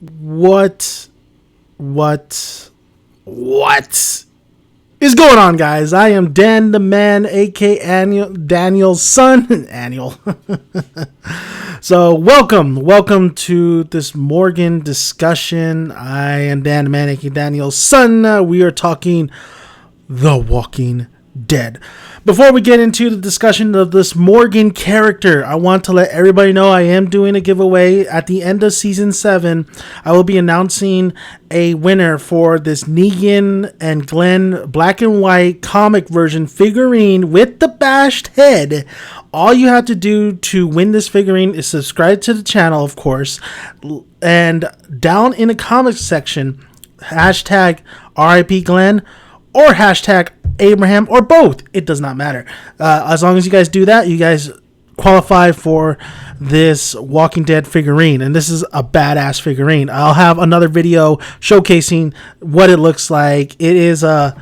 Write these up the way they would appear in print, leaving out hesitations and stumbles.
What is going on, guys? I am Dan the Man, aka Daniel's son. Annual. So welcome to this Morgan discussion. I am Dan the Man, aka Daniel's son. We are talking The Walking Dead. Before we get into the discussion of this Morgan character, I want to let everybody know I am doing a giveaway at the end of season 7. I will be announcing a winner for this Negan and Glenn black and white comic version figurine with the bashed head. All you have to do to win this figurine is subscribe to the channel, of course, and down in the comments section, hashtag RIP Glenn or hashtag Abraham, or both. It does not matter. As long as you guys do that, you guys qualify for this Walking Dead figurine. And this is a badass figurine. I'll have another video showcasing what it looks like. It's a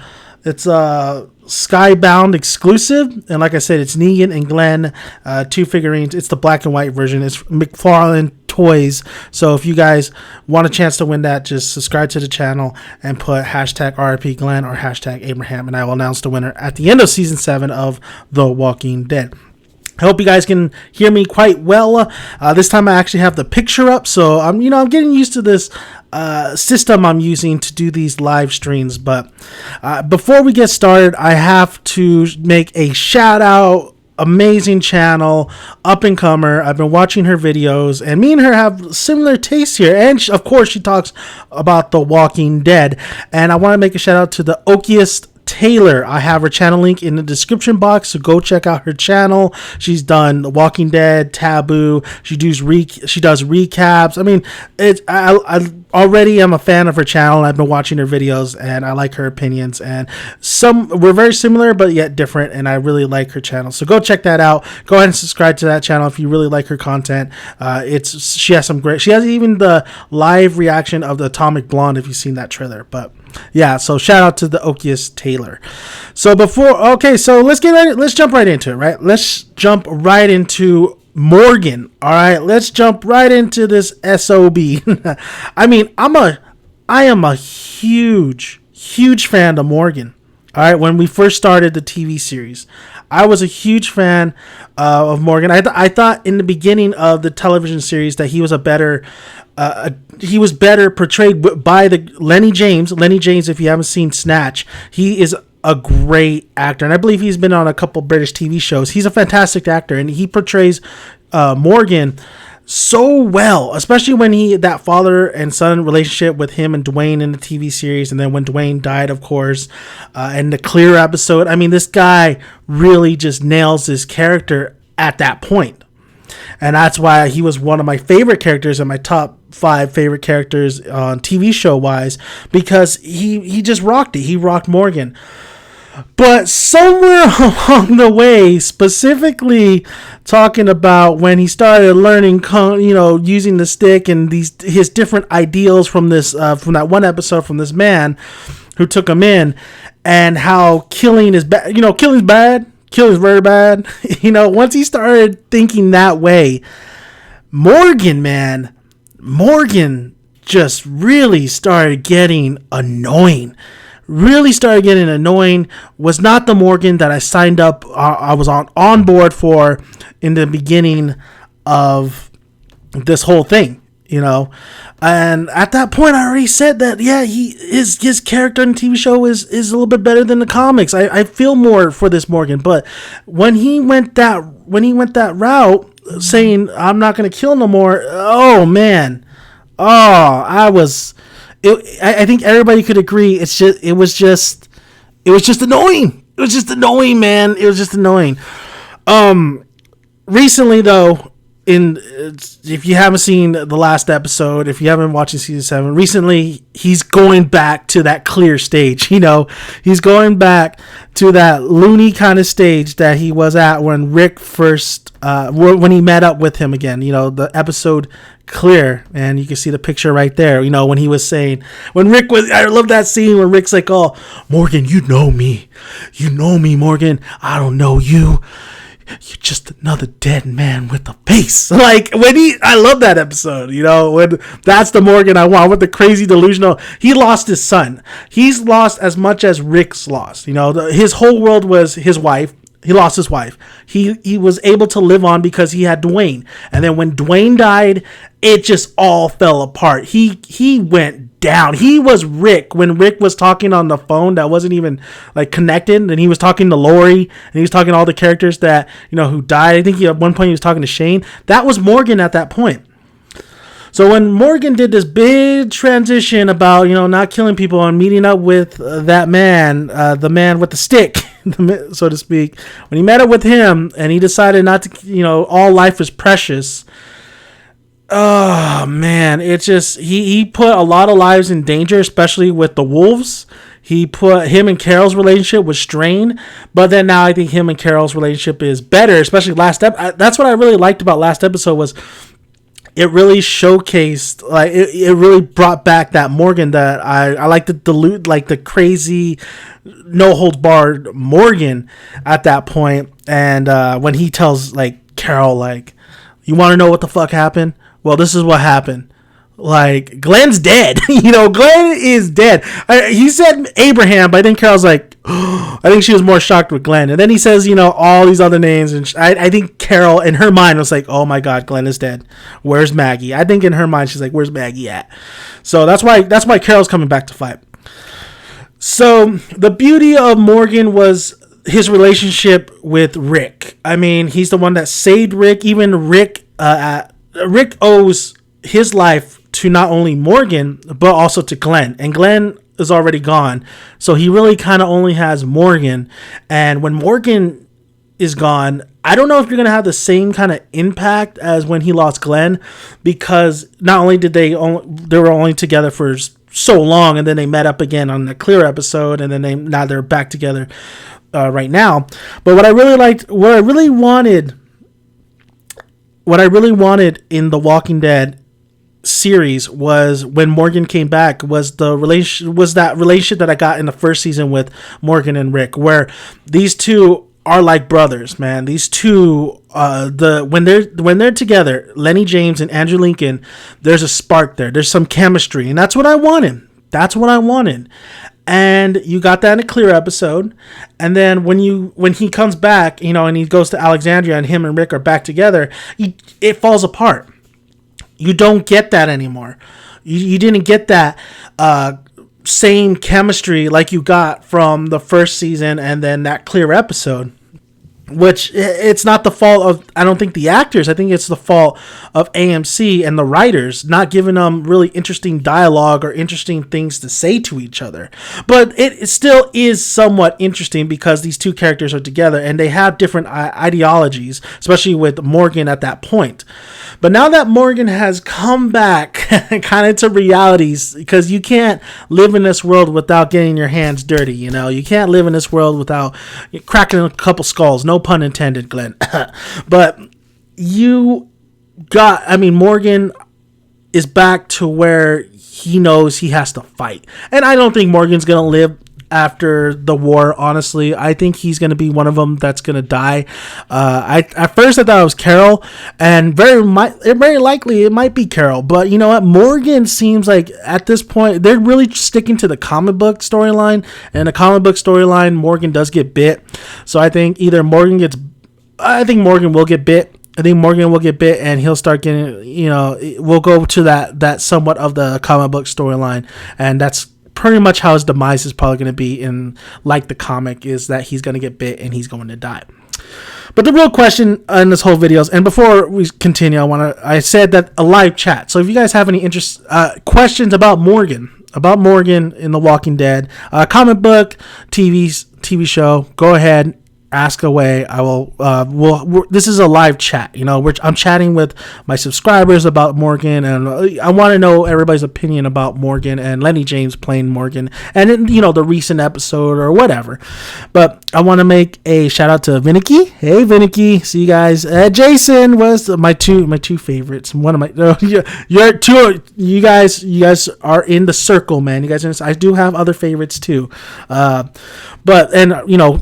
Skybound exclusive. And like I said, it's Negan and Glenn, two figurines. It's the black and white version. It's McFarlane Toys. So if you guys want a chance to win that, just subscribe to the channel and put hashtag RIP Glenn or hashtag Abraham, and I will announce the winner at the end of season 7 of The Walking Dead. I hope you guys can hear me quite well. This time I actually have the picture up, so I'm getting used to this system I'm using to do these live streams. But before we get started, I have to make a shout out. Amazing channel, up and comer. I've been watching her videos, and me and her have similar tastes here. And of course, she talks about The Walking Dead. And I want to make a shout out to TheOkayestTaylor. I have her channel link in the description box, so go check out her channel. She's done The Walking Dead, Taboo. She does recaps. I mean, I already am a fan of her channel, and I've been watching her videos, and I like her opinions. And we're very similar, but yet different, and I really like her channel. So go check that out. Go ahead and subscribe to that channel if you really like her content. She has even the live reaction of the Atomic Blonde, if you've seen that trailer. But yeah, so shout out to TheOkayestTaylor. So let's jump right into it, right? Let's jump right into Morgan. All right, let's jump right into this SOB. I mean, I am a huge fan of Morgan. All right, when we first started the TV series, I was a huge fan of Morgan. I thought in the beginning of the television series that he was better portrayed by the Lenny James. Lenny James, if you haven't seen Snatch, he is a great actor, and I believe he's been on a couple British TV shows. He's a fantastic actor, and he portrays Morgan so well, especially when that father and son relationship with him and Dwayne in the TV series, and then when Dwayne died, of course, and the Clear episode. I mean, this guy really just nails his character at that point. And that's why he was one of my favorite characters and my top 5 favorite characters on TV show wise, because he just rocked it. He rocked Morgan. But somewhere along the way, specifically talking about when he started learning, using the stick and his different ideals from that one episode from this man who took him in, and how killing is bad. Killing's bad. Killing's very bad. Once he started thinking that way, Morgan just really started getting annoying. Was not the Morgan that I signed up. I was on board for in the beginning of this whole thing, And at that point, I already said that, yeah, his character in the TV show is a little bit better than the comics. I feel more for this Morgan, but when he went that route, saying I'm not gonna kill no more, oh man, I think everybody could agree. It was just annoying. It was just annoying, man. It was just annoying. Recently though, if you haven't seen the last episode, if you haven't watched season 7, recently he's going back to that Clear stage. He's going back to that loony kind of stage that he was at when Rick first, when he met up with him again. The episode Clear, and you can see the picture right there. When he was saying, I love that scene when Rick's like, "Oh, Morgan, you know me, Morgan. I don't know you. you're just another dead man with a face. Like, I love that episode, when that's the Morgan I want, with the crazy delusional. He lost his son. He's lost as much as Rick's lost. His whole world was his wife. He lost his wife. He was able to live on because he had Dwayne. And then when Dwayne died, it just all fell apart. He went down. He was Rick when Rick was talking on the phone that wasn't even like connected, and he was talking to Lori, and he was talking to all the characters that who died. I think at one point he was talking to Shane. That was Morgan at that point. So when Morgan did this big transition about not killing people and meeting up with that man, the man with the stick, so to speak, when he met up with him and he decided not to, all life is precious. Oh man, it's just he put a lot of lives in danger, especially with the wolves. He put him and Carol's relationship was strained, but then now I think him and Carol's relationship is better, especially last episode. That's what I really liked about last episode was it really showcased, like it really brought back that Morgan that I like to dilute, like the crazy, no holds barred Morgan at that point. And when he tells like Carol, like, you want to know what the fuck happened? Well, this is what happened. Like, Glenn's dead. Glenn is dead. He said Abraham, but I think Carol's like, I think she was more shocked with Glenn. And then he says, all these other names. And I think Carol, in her mind, was like, oh my God, Glenn is dead. Where's Maggie? I think in her mind, she's like, where's Maggie at? So that's why Carol's coming back to fight. So the beauty of Morgan was his relationship with Rick. I mean, he's the one that saved Rick. Even Rick owes his life to not only Morgan, but also to Glenn. And Glenn is already gone. So he really kind of only has Morgan. And when Morgan is gone, I don't know if you're going to have the same kind of impact as when he lost Glenn, because not only did they were only together for so long, and then they met up again on the Clear episode, and then now they're back together right now. But what I really wanted in The Walking Dead series was when Morgan came back was that relationship that I got in the first season with Morgan and Rick, where these two are like brothers, man. These two, when they're together, Lenny James and Andrew Lincoln, there's a spark there. There's some chemistry, and that's what I wanted. And you got that in a Clear episode. And then when he comes back, and he goes to Alexandria and him and Rick are back together, it falls apart. You don't get that anymore. You didn't get that same chemistry like you got from the first season and then that Clear episode. Which it's not the fault of, I don't think, the actors. I think it's the fault of AMC and the writers not giving them really interesting dialogue or interesting things to say to each other. But it still is somewhat interesting because these two characters are together and they have different ideologies, especially with Morgan at that point. But now that Morgan has come back kind of to realities, because you can't live in this world without getting your hands dirty, You can't live in this world without cracking a couple skulls. No pun intended, Glenn. But Morgan is back to where he knows he has to fight. And I don't think Morgan's going to live after the war, honestly. I think he's going to be one of them that's going to die. At first I thought it was Carol, and very likely it might be Carol. But you know what? Morgan seems like at this point they're really sticking to the comic book storyline, and the comic book storyline, Morgan does get bit. So I think Morgan will get bit. I think Morgan will get bit, and he'll start getting, we'll go to that somewhat of the comic book storyline, and that's pretty much how his demise is probably going to be in like the comic, is that he's going to get bit and he's going to die. But the real question in this whole video is, and before we continue, I said that a live chat. So if you guys have any questions about Morgan in The Walking Dead, comic book, TV show, go ahead. Ask away. I will. This is a live chat. I'm chatting with my subscribers about Morgan, and I want to know everybody's opinion about Morgan and Lenny James playing Morgan, and the recent episode or whatever. But I want to make a shout out to Vinicky. Hey, Vinicky. See you guys. Jason was my two favorites. One of my. You're two. You guys are in the circle, man. You guys. I do have other favorites too. But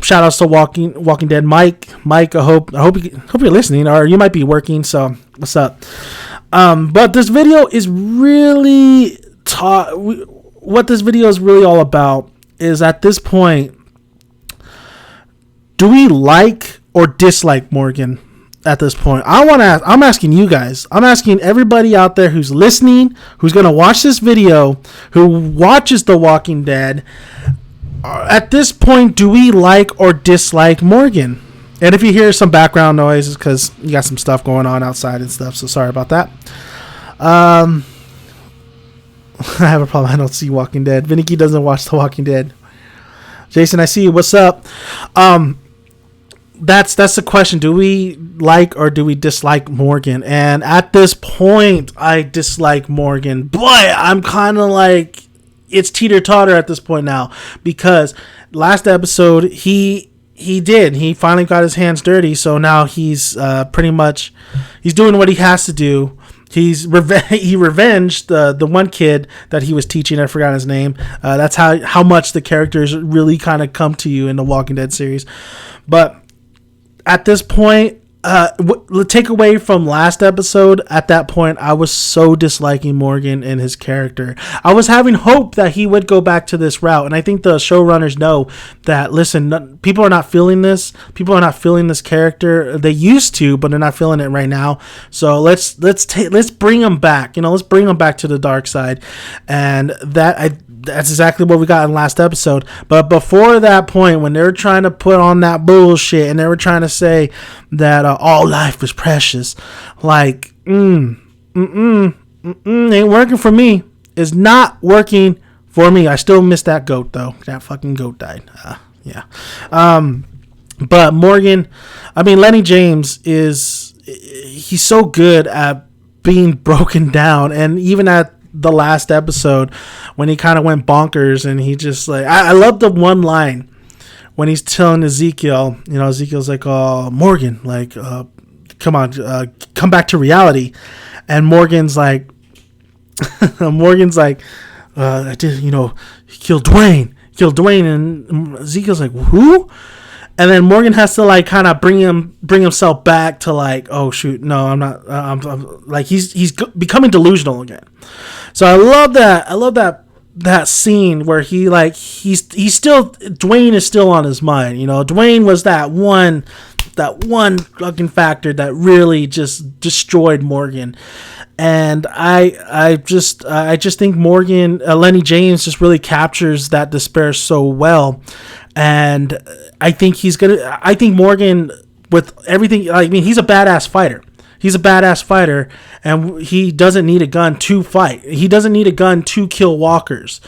shout outs to Walking Dead. Mike, I hope you're listening, or you might be working. So what's up? But this video is really what this video is really all about is, at this point, do we like or dislike Morgan? At this point, I'm asking you guys. I'm asking everybody out there who's listening, who's gonna watch this video, who watches The Walking Dead. At this point, do we like or dislike Morgan? And if you hear some background noise, it's because you got some stuff going on outside and stuff. So sorry about that. I have a problem. I don't see Walking Dead. Vinicky doesn't watch The Walking Dead. Jason, I see you. What's up? That's the question. Do we like or do we dislike Morgan? And at this point, I dislike Morgan, but I'm kind of like, it's teeter-totter at this point now, because last episode he finally got his hands dirty, so now he's pretty much he's doing what he has to do. He revenged the one kid that he was teaching. I forgot his name. That's how much the characters really kind of come to you in the Walking Dead series. But at this point, take away from last episode, at that point, I was so disliking Morgan and his character. I was having hope that he would go back to this route. And I think the showrunners know that, listen, people are not feeling this. People are not feeling this character. They used to, but they're not feeling it right now. So let's bring him back. Let's bring him back to the dark side. And that's exactly what we got in last episode. But before that point, when they were trying to put on that bullshit and they were trying to say that all life was precious, like, ain't working for me. It's not working for me. I still miss that goat, though. That fucking goat died. Yeah. But Morgan, Lenny James he's so good at being broken down. And even at the last episode, when he kind of went bonkers and he just like, I love the one line when he's telling Ezekiel, Ezekiel's like, Morgan, like, come on, come back to reality. And Morgan's like, I did, kill Dwayne. And Ezekiel's like, who? And then Morgan has to like kind of bring himself back to like, oh shoot, no, I'm not. I'm like he's becoming delusional again. So I love that scene where he's still, Dwayne is still on his mind. Dwayne was that one fucking factor that really just destroyed Morgan. And I just think Morgan, Lenny James just really captures that despair so well. And I think Morgan, with everything, he's a badass fighter. He's a badass fighter, and he doesn't need a gun to fight. He doesn't need a gun to kill walkers.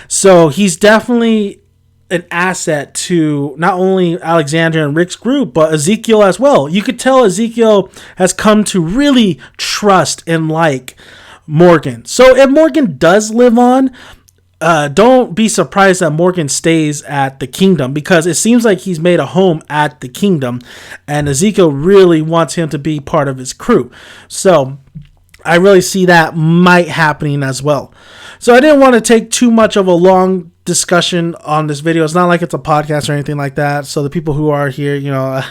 So he's definitely an asset to not only Alexandra and Rick's group, but Ezekiel as well. You could tell Ezekiel has come to really trust and like Morgan. So if Morgan does live on, don't be surprised that Morgan stays at the kingdom, because it seems like he's made a home at the kingdom, and Ezekiel really wants him to be part of his crew. So I really see that might happening as well. So I didn't want to take too much of a long discussion on this video. It's not like it's a podcast or anything like that. So the people who are here,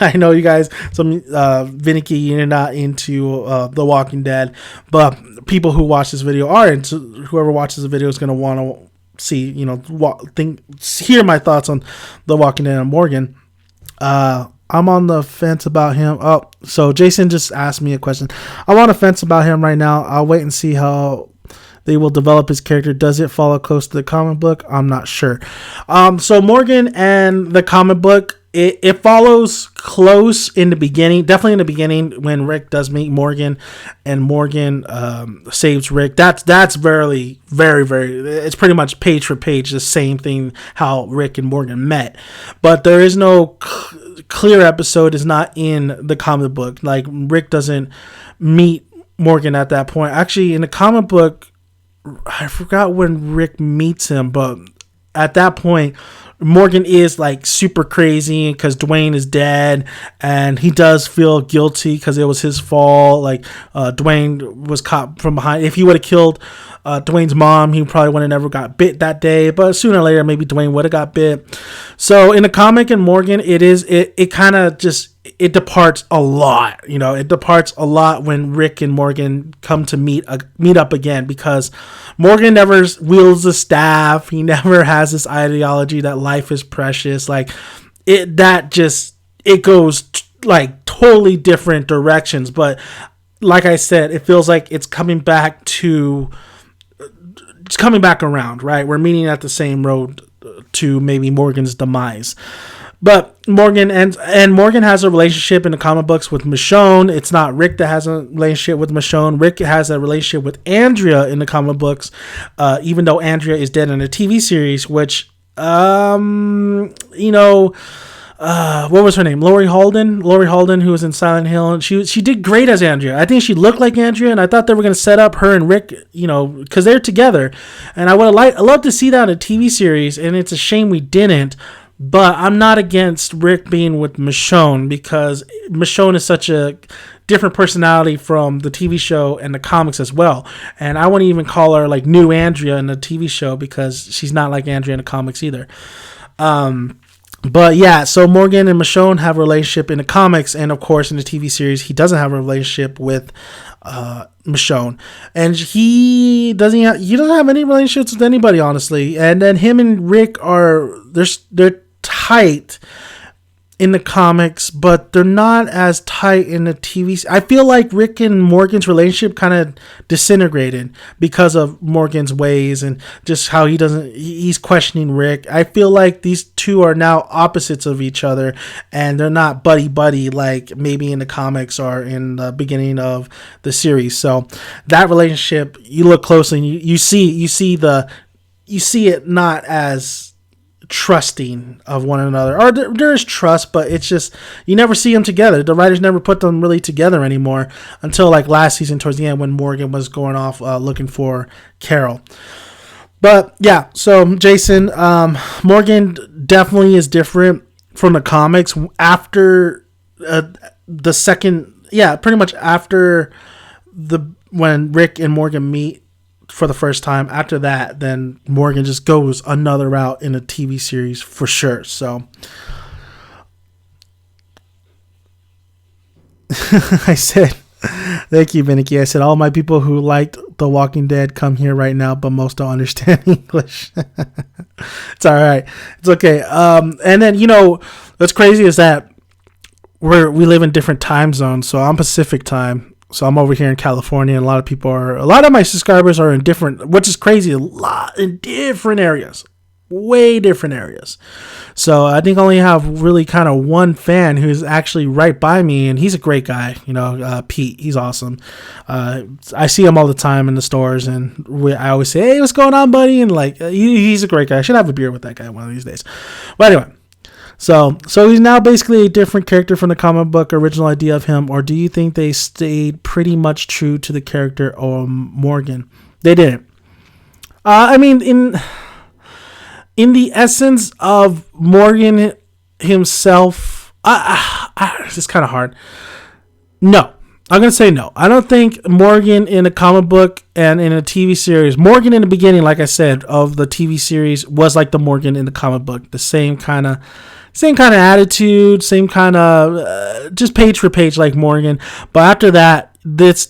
I know you guys, some Vinicky, you're not into The Walking Dead, but people who watch this video are into. Whoever watches the video is going to want to see, hear my thoughts on The Walking Dead and Morgan. I'm on the fence about him. Oh, so Jason just asked me a question. I'm on the fence about him right now. I'll wait and see how they will develop his character. Does it follow close to the comic book? I'm not sure. So Morgan and the comic book, it follows close in the beginning, definitely in the beginning when Rick does meet Morgan and Morgan saves Rick. That's very, very, very, it's pretty much page for page the same thing how Rick and Morgan met. But there is no clear episode is not in the comic book. Like, Rick doesn't meet Morgan at that point. Actually, in the comic book, I forgot when Rick meets him, but at that point, Morgan is like super crazy because Dwayne is dead, and he does feel guilty because it was his fault. Like Dwayne was caught from behind. If he would have killed Dwayne's mom, he probably would have never got bit that day. But sooner or later, maybe Dwayne would have got bit. So in the comic and Morgan, it kind of just, it departs a lot. It departs a lot when Rick and Morgan come to meet up again, because Morgan never wields a staff. He never has this ideology that life is precious. Like it goes like totally different directions. But like I said, it feels like it's coming back around, right? We're meeting at the same road to maybe Morgan's demise. But Morgan and Morgan has a relationship in the comic books with Michonne. It's not Rick that has a relationship with Michonne. Rick has a relationship with Andrea in the comic books, even though Andrea is dead in a TV series, which, what was her name? Laurie Holden, who was in Silent Hill. And she did great as Andrea. I think she looked like Andrea, and I thought they were going to set up her and Rick, because they're together. And I love to see that in a TV series, and it's a shame we didn't. But I'm not against Rick being with Michonne, because Michonne is such a different personality from the TV show and the comics as well. And I wouldn't even call her like new Andrea in the TV show, because she's not like Andrea in the comics either. But yeah, so Morgan and Michonne have a relationship in the comics, and of course in the TV series he doesn't have a relationship with Michonne, and he doesn't have any relationships with anybody, honestly. And then him and Rick they're tight in the comics, but they're not as tight in the TV. I feel like Rick and Morgan's relationship kind of disintegrated because of Morgan's ways and just how he's questioning Rick. I feel like these two are now opposites of each other, and they're not buddy like maybe in the comics or in the beginning of the series. So that relationship, you look closely and you see it not as trusting of one another, or there is trust, but it's just you never see them together. The writers never put them really together anymore until like last season towards the end, when Morgan was going off looking for Carol. But yeah, so Jason, Morgan definitely is different from the comics after the second, pretty much after when Rick and Morgan meet for the first time. After that, then Morgan just goes another route in a TV series for sure. So I said, thank you, Vinicky. I said, all my people who liked The Walking Dead come here right now, but most don't understand English. It's all right. It's okay. And then, what's crazy is that we live in different time zones. So I'm Pacific time. So I'm over here in California, and a lot of my subscribers are in different, which is crazy, a lot in different areas, way different areas. So I think I only have really kind of one fan who's actually right by me, and he's a great guy, Pete. He's awesome. I see him all the time in the stores, and I always say, hey, what's going on, buddy? And like, he's a great guy. I should have a beer with that guy one of these days. But anyway. So he's now basically a different character from the comic book original idea of him, or do you think they stayed pretty much true to the character of Morgan? They didn't. I mean, in the essence of Morgan himself, it's kind of hard. No. I'm going to say no. I don't think Morgan in a comic book and in a TV series, Morgan in the beginning, like I said, of the TV series was like the Morgan in the comic book. The same kind of attitude, same kind of, just page for page like Morgan. But after that, it's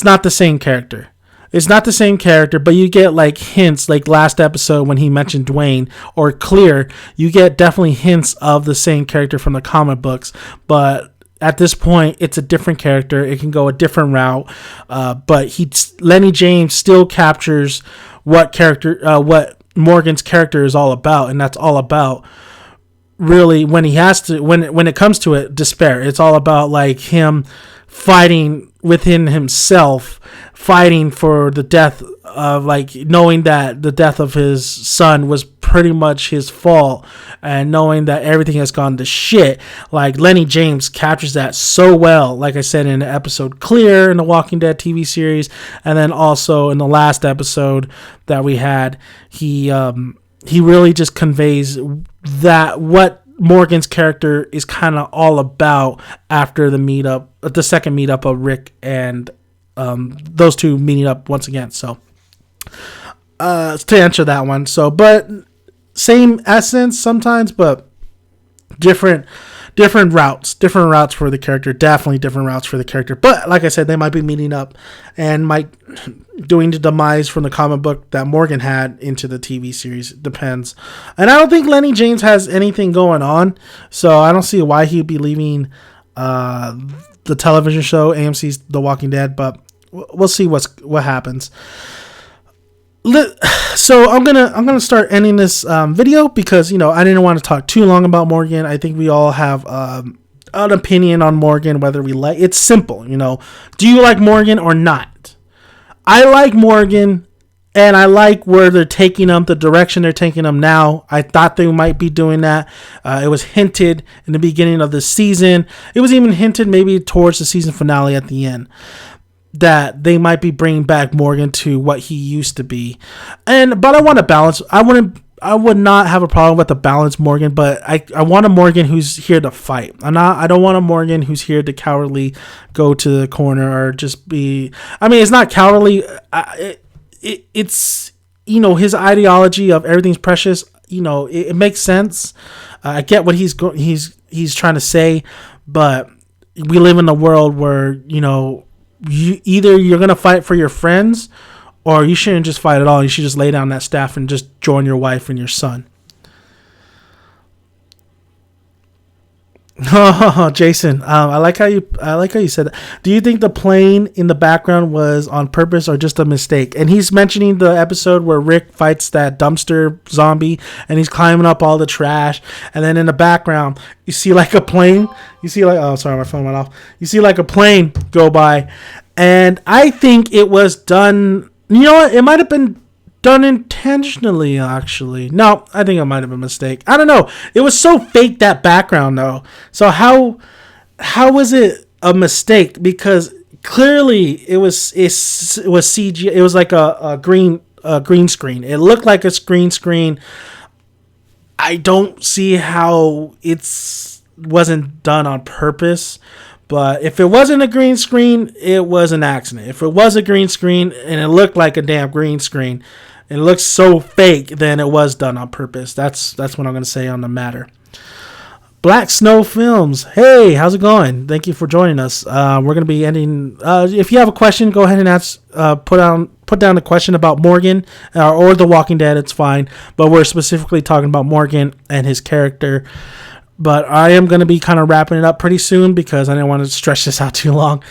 not the same character. It's not the same character, but you get like hints, like last episode when he mentioned Dwayne, or Clear, you get definitely hints of the same character from the comic books. But at this point, it's a different character. It can go a different route. But Lenny James still captures what Morgan's character is all about, and that's all about really when it comes to it, despair. It's all about like him fighting within himself, fighting for the death of, like, knowing that the death of his son was pretty much his fault, and knowing that everything has gone to shit. Like Lenny James captures that so well, like I said in the episode Clear in the Walking Dead TV series, and then also in the last episode that we had, he really just conveys that what Morgan's character is kind of all about after the second meetup of Rick and those two meeting up once again. So to answer that one, but same essence sometimes, but different routes for the character. Definitely different routes for the character. But like I said, they might be meeting up and might doing the demise from the comic book that Morgan had into the TV series. Depends. And I don't think Lenny James has anything going on, so I don't see why he'd be leaving the television show AMC's The Walking Dead. But we'll see what happens. So I'm gonna start ending this video because I didn't want to talk too long about Morgan. I think we all have an opinion on Morgan, whether we like. It's simple, Do you like Morgan or not? I like Morgan, and I like where they're taking them, the direction they're taking them now. I thought they might be doing that. It was hinted in the beginning of the season. It was even hinted maybe towards the season finale at the end, that they might be bringing back Morgan to what he used to be. But I want to balance. I would not have a problem with the balanced Morgan, but I want a Morgan who's here to fight. I don't want a Morgan who's here to cowardly go to the corner or just be. I mean, it's not cowardly. It's his ideology of everything's precious. It makes sense. I get what he's trying to say, but we live in a world where you're gonna fight for your friends, or you shouldn't just fight at all. You should just lay down that staff and just join your wife and your son. Oh, Jason, I like how you said that. Do you think the plane in the background was on purpose or just a mistake? And he's mentioning the episode where Rick fights that dumpster zombie and he's climbing up all the trash, and then in the background you see like a plane. You see like, oh sorry, my phone went off. You see like a plane go by, and I think it was done. You know what? It might have been done intentionally, actually. No, I think it might have been a mistake. I don't know. It was so fake, that background, though. So how was it a mistake? Because clearly it was CG. It was like a green screen. It looked like a green screen. I don't see how it wasn't done on purpose. But if it wasn't a green screen, it was an accident. If it was a green screen and it looked like a damn green screen, it looks so fake, then it was done on purpose. That's what I'm going to say on the matter. Black Snow Films. Hey, how's it going? Thank you for joining us. We're going to be ending. If you have a question, go ahead and ask. Put down a question about Morgan or The Walking Dead. It's fine. But we're specifically talking about Morgan and his character. But I am going to be kind of wrapping it up pretty soon because I didn't want to stretch this out too long.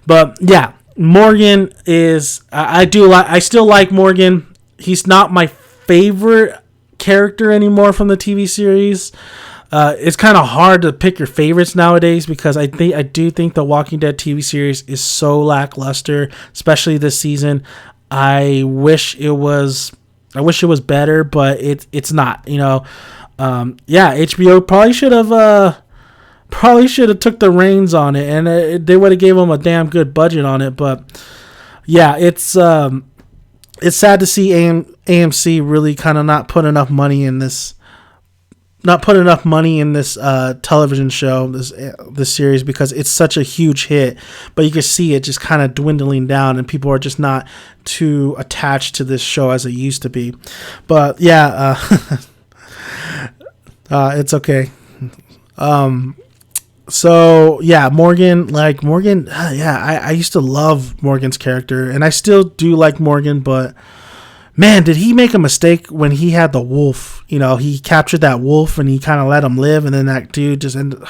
But yeah, Morgan is. I still like Morgan. He's not my favorite character anymore from the TV series. It's kind of hard to pick your favorites nowadays because I do think the Walking Dead TV series is so lackluster, especially this season. I wish it was better, but it's not. HBO probably should have took the reins on it, and they would have gave them a damn good budget on it. But yeah, it's sad to see AMC really kind of not put enough money in this television show, this series, because it's such a huge hit. But you can see it just kind of dwindling down, and people are just not too attached to this show as it used to be. But yeah. It's okay. So yeah, Morgan, I used to love Morgan's character, and I still do like Morgan, but man, did he make a mistake when he had the wolf? He captured that wolf and he kind of let him live, and then that dude just ended.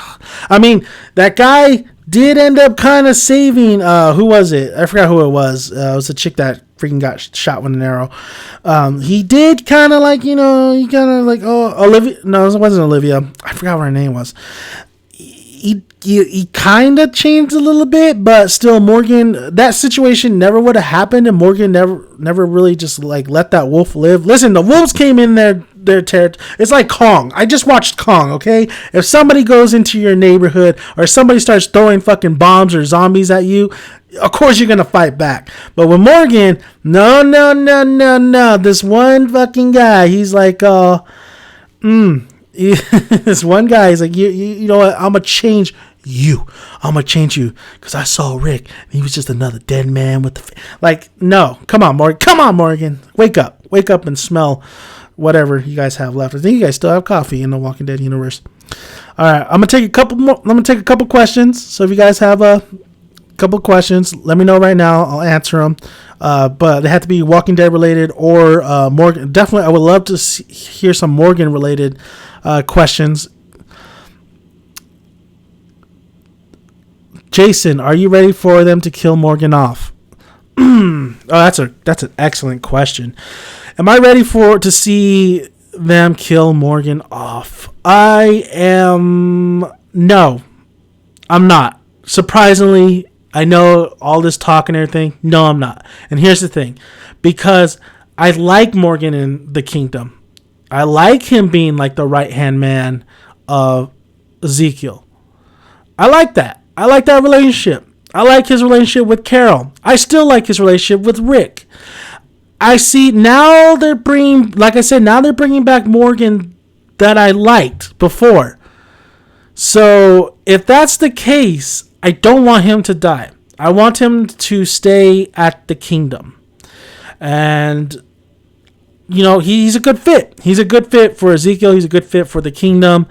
I mean, that guy did end up kind of saving. Who was it? I forgot who it was. It was a chick that freaking got shot with an arrow. He did kind of like, he kind of like, Olivia. No, it wasn't Olivia. I forgot what her name was. He kind of changed a little bit, but still, Morgan, that situation never would have happened, and Morgan never really just like let that wolf live. Listen, the wolves came in there their territory. It's like Kong. I just watched Kong, okay? If somebody goes into your neighborhood or somebody starts throwing fucking bombs or zombies at you, of course you're going to fight back. But with Morgan, no. This one fucking guy, he's like, this one guy is like, you know what? I'm going to change you. I'm going to change you because I saw Rick. And he was just another dead man with the... Like, no. Come on, Morgan. Come on, Morgan. Wake up. Wake up and smell whatever you guys have left. I think you guys still have coffee in the Walking Dead universe. All right. I'm going to take a couple more. I'm going to take a couple questions. So if you guys have a couple questions, let me know right now. I'll answer them. But they have to be Walking Dead related or Morgan. Definitely, I would love to hear some Morgan related questions. Jason, are you ready for them to kill Morgan off? That's an excellent question. Am I ready to see them kill Morgan off? I am. No, I'm not. Surprisingly, I know all this talk and everything. No, I'm not. And here's the thing. Because I like Morgan in the Kingdom. I like him being like the right-hand man of Ezekiel. I like that. I like that relationship. I like his relationship with Carol. I still like his relationship with Rick. I see now they're bringing back Morgan that I liked before. So if that's the case, I don't want him to die. I want him to stay at the Kingdom. And, you know, he's a good fit. He's a good fit for Ezekiel. He's a good fit for the Kingdom.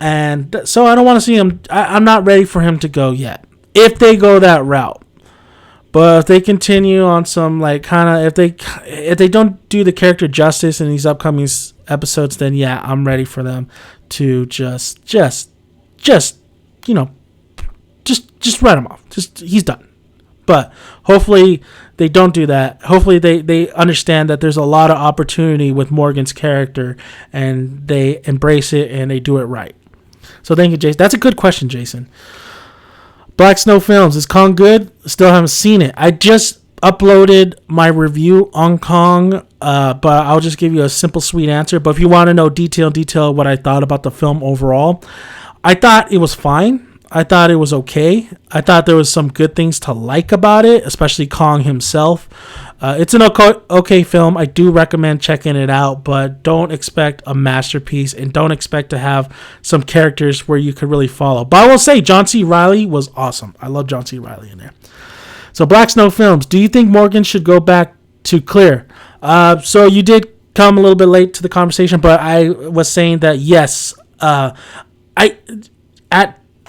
And so I don't want to see him. I'm not ready for him to go yet. If they go that route. But if they continue on some, like, kind of, if they don't do the character justice in these upcoming episodes, then yeah, I'm ready for them to just you know, just write him off. He's done. But hopefully they don't do that. Hopefully they understand that there's a lot of opportunity with Morgan's character and they embrace it and they do it right. So thank you, Jason. That's a good question, Jason. Black Snow Films, is Kong good? Still haven't seen it. I just uploaded my review on Kong, but I'll just give you a simple, sweet answer. But if you want to know detail what I thought about the film overall, I thought it was fine. I thought it was okay. I thought there was some good things to like about it, especially Kong himself. It's an okay film. I do recommend checking it out, but don't expect a masterpiece and don't expect to have some characters where you could really follow. But I will say John C. Reilly was awesome. I love John C. Reilly in there. So Black Snow Films, do you think Morgan should go back to Clear? So you did come a little bit late to the conversation, but I was saying that yes, at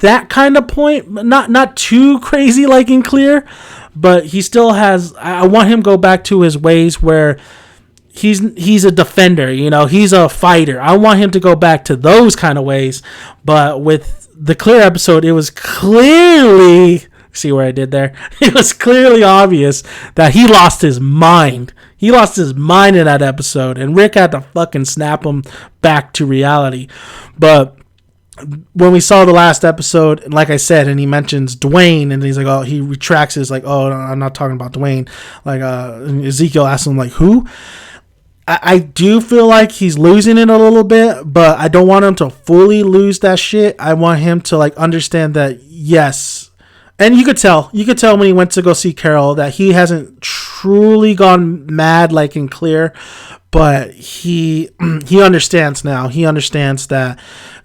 that kind of point, not too crazy like in Clear, but he still has. I want him to go back to his ways where he's a defender. You know, he's a fighter. I want him to go back to those kind of ways. But with the Clear episode, it was clearly, see where I did there? It was clearly obvious that he lost his mind. He lost his mind in that episode, and Rick had to fucking snap him back to reality. But when we saw the last episode, and like I said, and he mentions Dwayne, and he's like, oh, he retracts his like, oh, no, I'm not talking about Dwayne. Like, Ezekiel asks him, like, who? I do feel like he's losing it a little bit, but I don't want him to fully lose that shit. I want him to like understand that, yes. And you could tell when he went to go see Carol that he hasn't truly gone mad like in Clear, but he understands now. He understands that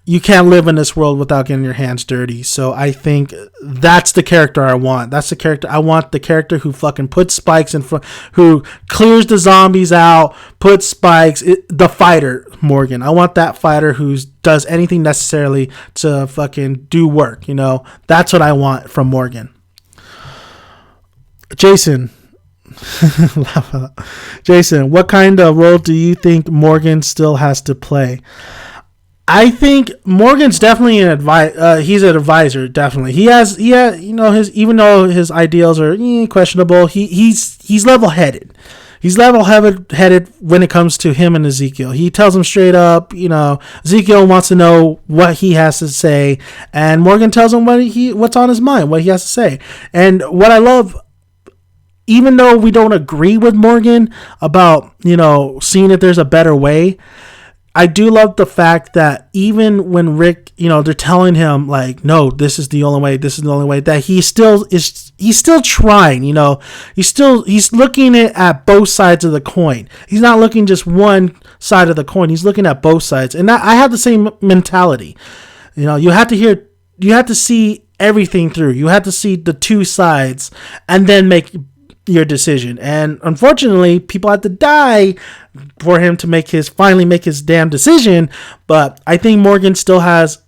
you can't live in this world without getting your hands dirty. So I think that's the character I want. That's the character I want. The character who fucking puts spikes in front, who clears the zombies out, puts spikes. The fighter, Morgan. I want that fighter who does anything necessarily to fucking do work. You know, that's what I want from Morgan. Jason, what kind of role do you think Morgan still has to play? I think Morgan's definitely he's an advisor, definitely. He has, you know, even though his ideals are questionable, he's level-headed. He's level-headed when it comes to him and Ezekiel. He tells him straight up, you know, Ezekiel wants to know what he has to say, and Morgan tells him what's on his mind, what he has to say. And what I love, even though we don't agree with Morgan about, you know, seeing if there's a better way, I do love the fact that even when Rick, they're telling him like, no, this is the only way, that he's still trying, he's looking at both sides of the coin. He's not looking just one side of the coin. He's looking at both sides. And I have the same mentality. You have to see everything through. You have to see the two sides and then make your decision. And unfortunately, people have to die for him to finally make his damn decision. But I think Morgan still has.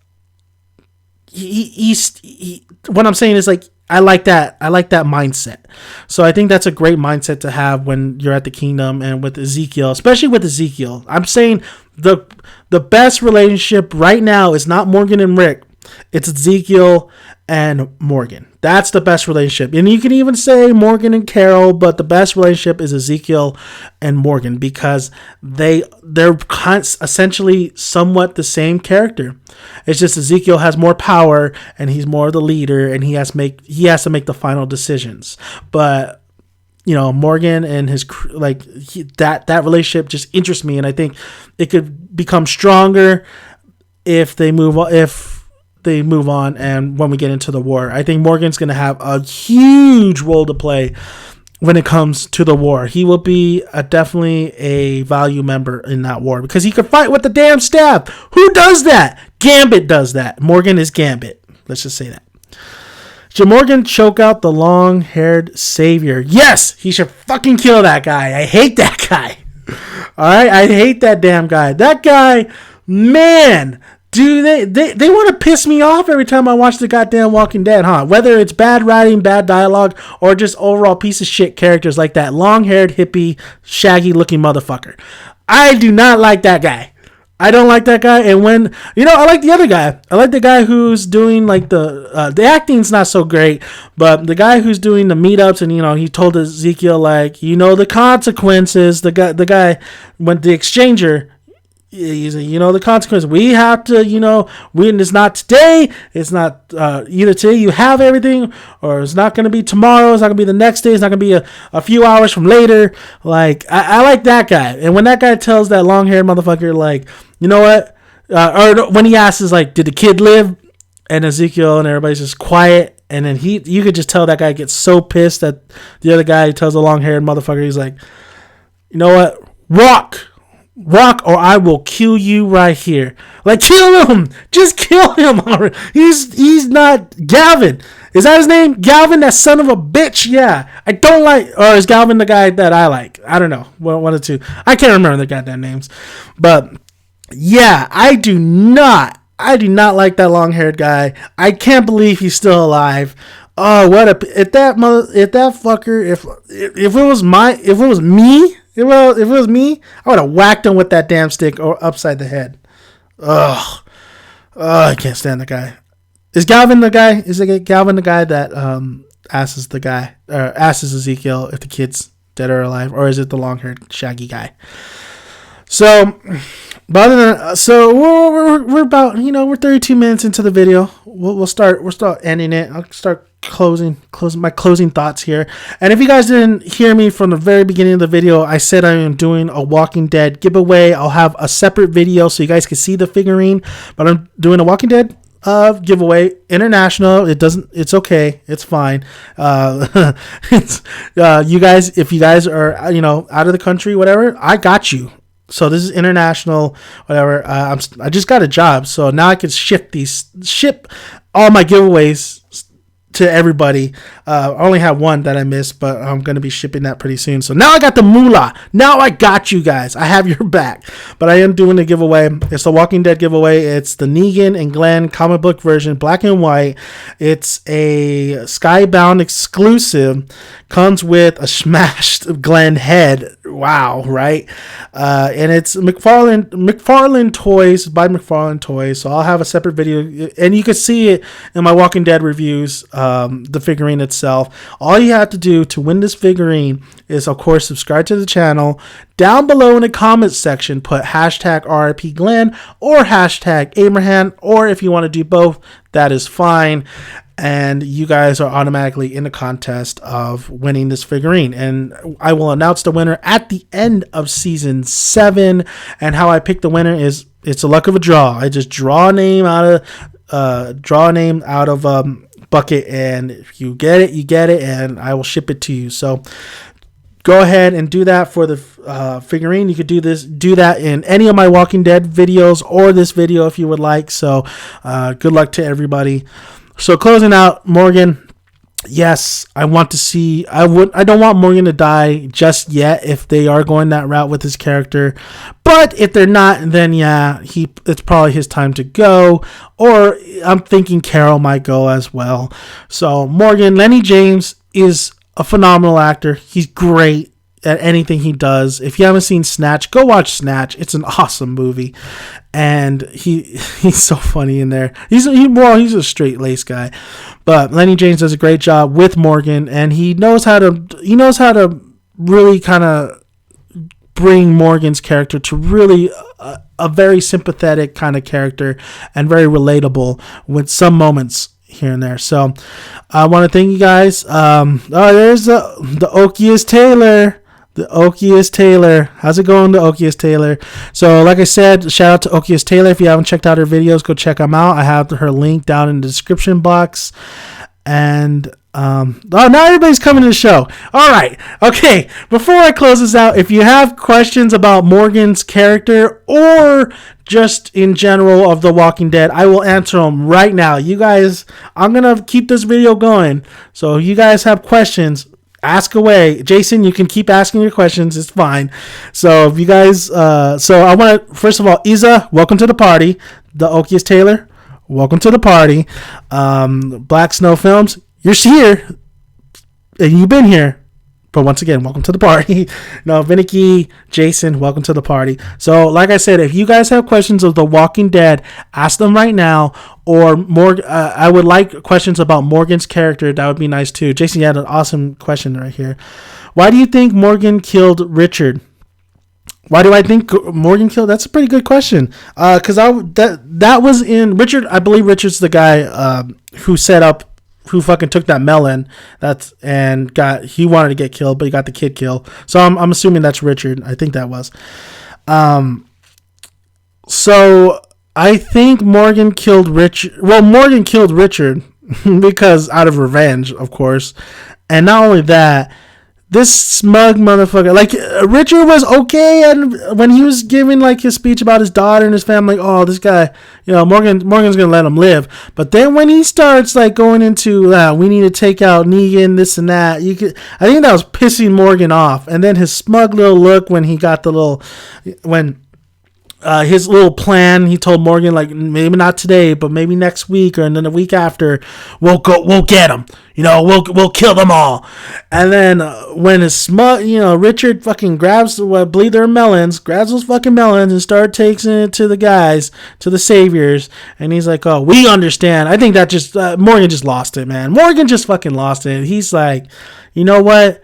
What I'm saying is, like, I like that mindset. So I think that's a great mindset to have when you're at the kingdom, and with Ezekiel, especially with Ezekiel. I'm saying the best relationship right now is not Morgan and Rick. It's Ezekiel and Morgan. That's the best relationship. And you can even say Morgan and Carol, but the best relationship is Ezekiel and Morgan, because they're essentially somewhat the same character. It's just Ezekiel has more power and he's more of the leader, and he has to make the final decisions. But Morgan and his that relationship just interests me, and I think it could become stronger if they move on, and when we get into the war. I think Morgan's going to have a huge role to play when it comes to the war. He will be definitely a value member in that war, because he could fight with the damn staff. Who does that? Gambit does that. Morgan is Gambit. Let's just say that. Should Morgan choke out the long-haired savior? Yes! He should fucking kill that guy. I hate that guy. Alright? I hate that damn guy. That guy, man... Dude, they want to piss me off every time I watch the goddamn Walking Dead, huh? Whether it's bad writing, bad dialogue, or just overall piece of shit characters like that long-haired, hippie, shaggy-looking motherfucker. I do not like that guy. I don't like that guy. And when, I like the other guy. I like the guy who's doing, like, the acting's not so great, but the guy who's doing the meetups, and, he told Ezekiel, like, the consequences. The guy, when the exchanger... He's the consequence. We have to, it's not today. It's not either today you have everything, or it's not going to be tomorrow. It's not going to be the next day. It's not going to be a few hours from later. Like, I like that guy. And when that guy tells that long-haired motherfucker, like, you know what? Or when he asks, like, did the kid live? And Ezekiel and everybody's just quiet. And then you could just tell that guy gets so pissed that the other guy tells the long-haired motherfucker, he's like, you know what? Rock, or I will kill you right here. Like, kill him. Just kill him already. He's not Galvin. Is that his name? Galvin, that son of a bitch. Yeah. I don't like, or is Galvin the guy that I like? I don't know. One or two. I can't remember the goddamn names. But yeah, I do not like that long-haired guy. I can't believe he's still alive. Oh, if that fucker, if it was me, if it was me, I would have whacked him with that damn stick or upside the head. Ugh. I can't stand the guy. Is Galvin the guy? Is Galvin the guy that asks Ezekiel if the kid's dead or alive, or is it the long-haired shaggy guy? So, but other than we're about we're 32 minutes into the video. We'll start ending it. I'll start closing my closing thoughts here. And if you guys didn't hear me from the very beginning of the video, I said I am doing a Walking Dead giveaway. I'll have a separate video so you guys can see the figurine, but I'm doing a Walking Dead giveaway, international. It's okay, it's fine. It's you guys, if you guys are out of the country, whatever, I got you. So this is international, whatever. I just got a job, so now I can ship all my giveaways to everybody. I only have one that I missed, but I'm going to be shipping that pretty soon. So now I got the moolah. Now I got you guys. I have your back. But I am doing a giveaway. It's the Walking Dead giveaway. It's the Negan and Glenn comic book version, black and white. It's a Skybound exclusive. Comes with a smashed Glenn head. Wow, right? And it's McFarlane Toys by McFarlane Toys. So I'll have a separate video, and you can see it in my Walking Dead reviews. the figurine itself. All you have to do to win this figurine is, of course, subscribe to the channel. Down below in the comments section, put hashtag RIP Glenn or hashtag Abraham, or if you want to do both, that is fine. And you guys are automatically in the contest of winning this figurine. And I will announce the winner at the end of season 7. And how I pick the winner is, it's a luck of a draw. I just draw a name out of bucket, and if you get it, you get it, and I will ship it to you. So go ahead and do that for the figurine. You could do that in any of my Walking Dead videos or this video if you would like. So good luck to everybody. So closing out, Morgan. Yes, I want to see. I don't want Morgan to die just yet if they are going that route with his character. But if they're not, then yeah, it's probably his time to go. Or I'm thinking Carol might go as well. So Morgan, Lenny James is a phenomenal actor. He's great at anything he does. If you haven't seen Snatch, go watch Snatch. It's an awesome movie, and he's so funny in there. He's a straight laced guy, but Lenny James does a great job with Morgan, and he knows how to really kind of bring Morgan's character to really a very sympathetic kind of character and very relatable with some moments here and there. So I want to thank you guys. There's the TheOkayestTaylor. TheOkayestTaylor. How's it going, TheOkayestTaylor? So like I said, shout out to TheOkayestTaylor. If you haven't checked out her videos, go check them out. I have her link down in the description box. And now everybody's coming to the show. All right. Okay. Before I close this out, if you have questions about Morgan's character or just in general of The Walking Dead, I will answer them right now. You guys, I'm going to keep this video going. So if you guys have questions, ask away. Jason, you can keep asking your questions. It's fine. So if you guys, so I want to, first of all, Isa, welcome to the party. TheOkayestTaylor, welcome to the party. Black Snow Films, you're here, and you've been here, but once again, welcome to the party. No, Vinicky, Jason, welcome to the party. So, like I said, if you guys have questions of The Walking Dead, ask them right now. Or more, I would like questions about Morgan's character. That would be nice too. Jason, you had an awesome question right here. Why do you think Morgan killed Richard? Why do I think Morgan killed? That's a pretty good question. Because that was in Richard. I believe Richard's the guy who fucking took that melon. He wanted to get killed, but he got the kid killed. So I'm assuming that's Richard. I think that was. So I think Morgan killed Richard. Well, Morgan killed Richard because out of revenge, of course. And not only that, this smug motherfucker, like, Richard was okay, and when he was giving like his speech about his daughter and his family, like, oh, this guy, Morgan's gonna let him live. But then when he starts like going into we need to take out Negan, this and that, I think that was pissing Morgan off. And then his smug little look when he got his little plan, he told Morgan, like, maybe not today, but maybe next week, or then the week after, we'll get him. We'll kill them all. And then when his smug, Richard fucking grabs, I believe they're melons, grabs those fucking melons and taking it to the guys, to the saviors, and he's like, oh, we understand. I think that just Morgan just lost it, man. Morgan just fucking lost it. He's like, you know what?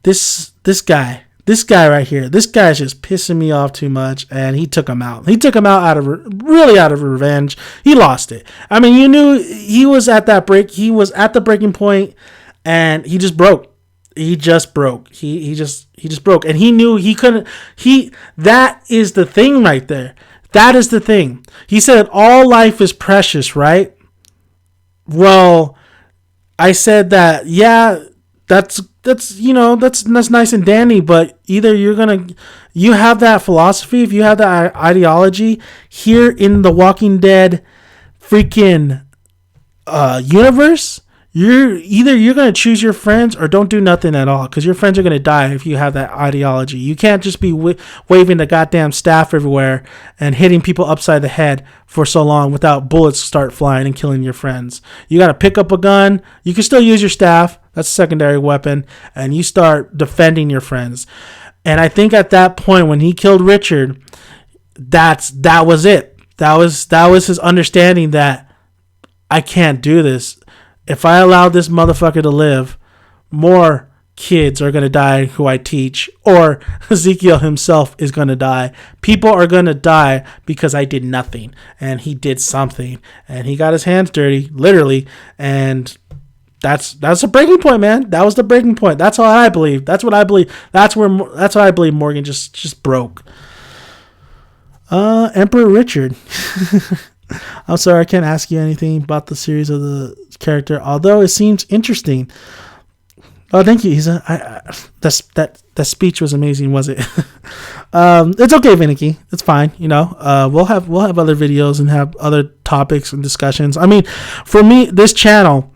This guy right here, this guy's just pissing me off too much, and he took him out. He took him out out of revenge. He lost it. I mean, you knew he was at that break. He was at the breaking point, and he just broke. He just broke. He just broke, and he knew he couldn't. That is the thing right there. That is the thing. He said all life is precious, right? Well, I said that. Yeah, that's nice and dandy, but either you have that philosophy, if you have that ideology here in the Walking Dead freaking universe, you're gonna choose your friends or don't do nothing at all, because your friends are gonna die if you have that ideology. You can't just be waving the goddamn staff everywhere and hitting people upside the head for so long without bullets start flying and killing your friends. You gotta pick up a gun. You can still use your staff. That's a secondary weapon, and you start defending your friends. And I think at that point when he killed Richard, that was it. That was his understanding that I can't do this. if I allow this motherfucker to live, more kids are going to die who I teach, or Ezekiel himself is going to die. People are going to die because I did nothing and he did something and he got his hands dirty, literally. And that's a breaking point, man. That was the breaking point. That's all I believe. That's what I believe. That's what I believe Morgan just broke. Emperor Richard. I'm sorry, I can't ask you anything about the series of the character, although it seems interesting. Oh, thank you. That speech was amazing, was it? It's okay, Vinicky. It's fine. You know, we'll have other videos and have other topics and discussions. I mean, for me, this channel,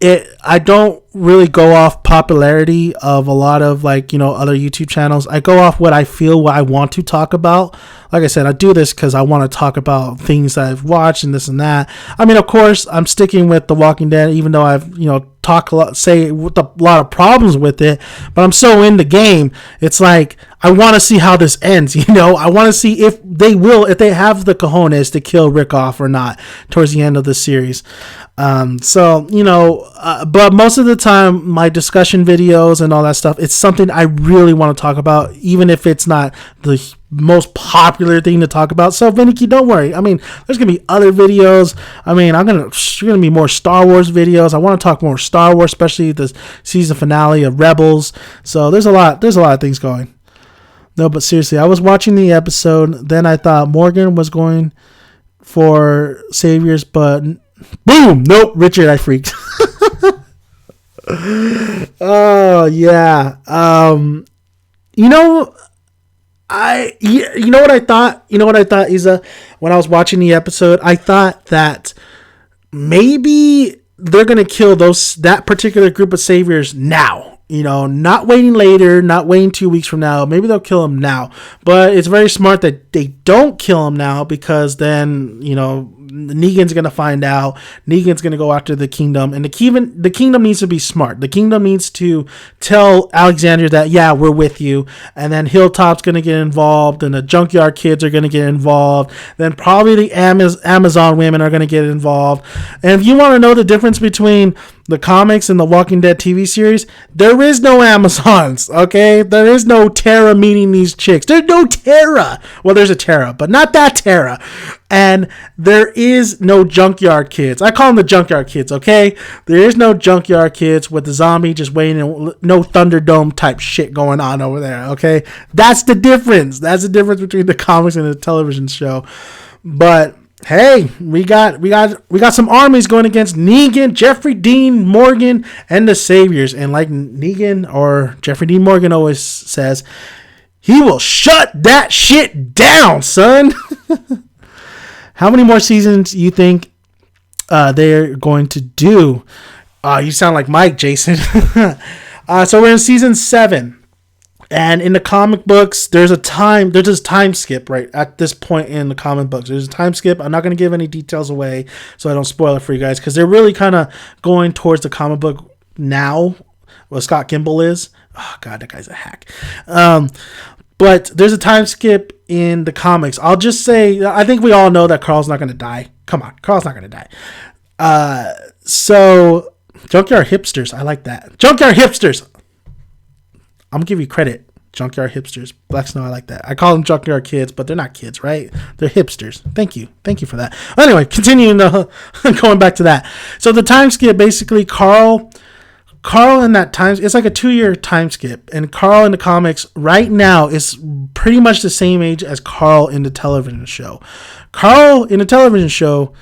I don't really go off popularity of a lot of, like, you know, other YouTube channels. I go off what I feel, what I want to talk about. Like I said, I do this because I want to talk about things that I've watched and this and that. I mean, of course, I'm sticking with The Walking Dead, even though I've, you know, talk a lot, say with a lot of problems with it, but I'm so in the game. It's like, I want to see how this ends. You know, I want to see if they have the cojones to kill Rick off or not towards the end of the series. So, you know, but most of the time, my discussion videos and all that stuff, it's something I really want to talk about, even if it's not the most popular thing to talk about. So, Vinicky, don't worry. I mean, there's gonna be other videos. I mean, there's gonna be more Star Wars videos. I want to talk more Star Wars, especially the season finale of Rebels. So there's a lot of things going. No, but seriously, I was watching the episode, then I thought Morgan was going for Saviors, but boom, nope, Richard, I freaked. Oh yeah. You know what I thought? You know what I thought, Isa? When I was watching the episode, I thought that maybe they're gonna kill that particular group of Saviors now. You know, not waiting later, not waiting 2 weeks from now. Maybe they'll kill him now. But it's very smart that they don't kill him now, because then, you know, Negan's going to find out. Negan's going to go after the kingdom. And the kingdom needs to be smart. The kingdom needs to tell Alexandria that, yeah, we're with you. And then Hilltop's going to get involved. And the Junkyard Kids are going to get involved. Then probably the Amazon women are going to get involved. And if you want to know the difference between the comics and the Walking Dead TV series, there is no Amazons, okay? There is no Tara meeting these chicks. There's no Tara. Well, there's a Tara, but not that Tara. And there is no Junkyard Kids. I call them the Junkyard Kids, okay? There is no Junkyard Kids with the zombie just waiting, no Thunderdome type shit going on over there, okay? That's the difference. That's the difference between the comics and the television show. But hey, we got some armies going against Negan, Jeffrey Dean Morgan, and the Saviors. And like Negan or Jeffrey Dean Morgan always says, he will shut that shit down, son. How many more seasons you think they're going to do? You sound like Mike, Jason. So we're in season 7. And in the comic books, there's a time skip right at this point in the comic books. There's a time skip. I'm not going to give any details away so I don't spoil it for you guys, because they're really kind of going towards the comic book now. What Scott Gimple is. Oh, God, that guy's a hack. But there's a time skip in the comics. I'll just say, I think we all know that Carl's not going to die. Come on, Carl's not going to die. So, Junkyard Hipsters. I like that. Junkyard Hipsters. I'm going to give you credit. Junkyard Hipsters. Black Snow, I like that. I call them Junkyard Kids, but they're not kids, right? They're hipsters. Thank you. Thank you for that. Anyway, continuing going back to that. So the time skip, basically, Carl in that time, it's like a 2-year time skip. And Carl in the comics right now is pretty much the same age as Carl in the television show. Carl in the television show,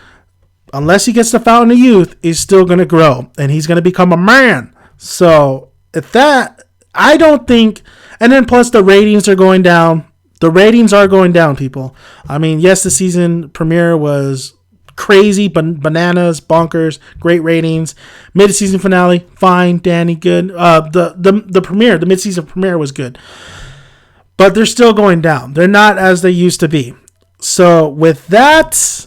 unless he gets the Fountain of Youth, is still going to grow. And he's going to become a man. So if that... I don't think, and then plus the ratings are going down. The ratings are going down, people. I mean, yes, the season premiere was crazy, bananas, bonkers, great ratings. Mid-season finale, fine, Danny, good. The premiere, the mid-season premiere was good. But they're still going down. They're not as they used to be. So with that,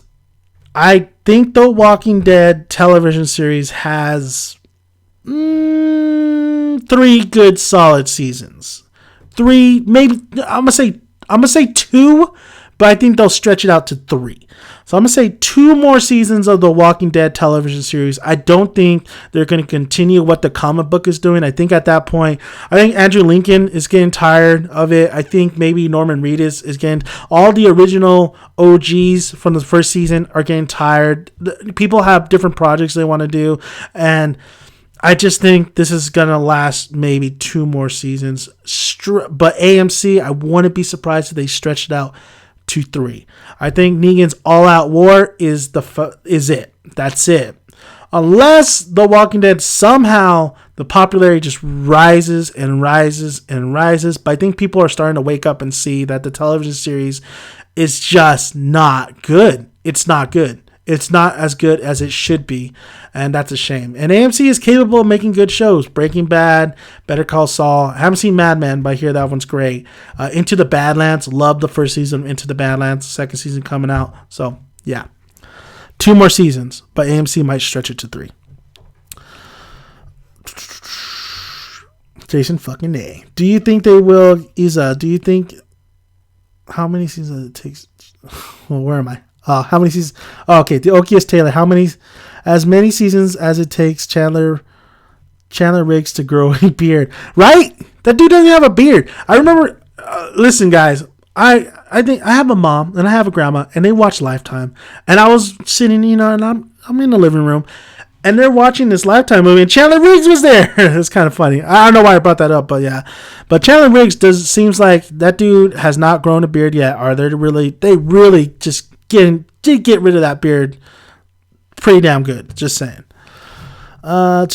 I think the Walking Dead television series has... 3 good solid seasons. 3, maybe I'm gonna say 2, but I think they'll stretch it out to 3. So I'm going to say 2 more seasons of the Walking Dead television series. I don't think they're going to continue what the comic book is doing. I think at that point, I think Andrew Lincoln is getting tired of it. I think maybe Norman Reedus is getting, all the original OGs from the first season are getting tired. People have different projects they want to do, and I just think this is going to last maybe 2 more seasons. But AMC, I wouldn't be surprised if they stretch it out to 3. I think Negan's all-out war is it. That's it. Unless The Walking Dead somehow the popularity just rises and rises and rises. But I think people are starting to wake up and see that the television series is just not good. It's not good. It's not as good as it should be, and that's a shame. And AMC is capable of making good shows. Breaking Bad, Better Call Saul. I haven't seen Mad Men, but I hear that one's great. Into the Badlands. Love the first season of Into the Badlands. Second season coming out. So, yeah. 2 more seasons, but AMC might stretch it to 3. Jason fucking A. Do you think they will, Isa, do you think, how many seasons it takes? Well, where am I? How many seasons? Oh, okay, TheOkayestTaylor. As many seasons as it takes Chandler Riggs to grow a beard. Right? That dude doesn't have a beard. I remember, listen, guys, I think I have a mom and I have a grandma, and they watch Lifetime. And I was sitting, and I'm in the living room, and they're watching this Lifetime movie, and Chandler Riggs was there. It's kind of funny. I don't know why I brought that up, but yeah. But Chandler Riggs seems like that dude has not grown a beard yet. They really just did get rid of that beard pretty damn good. Just saying. Do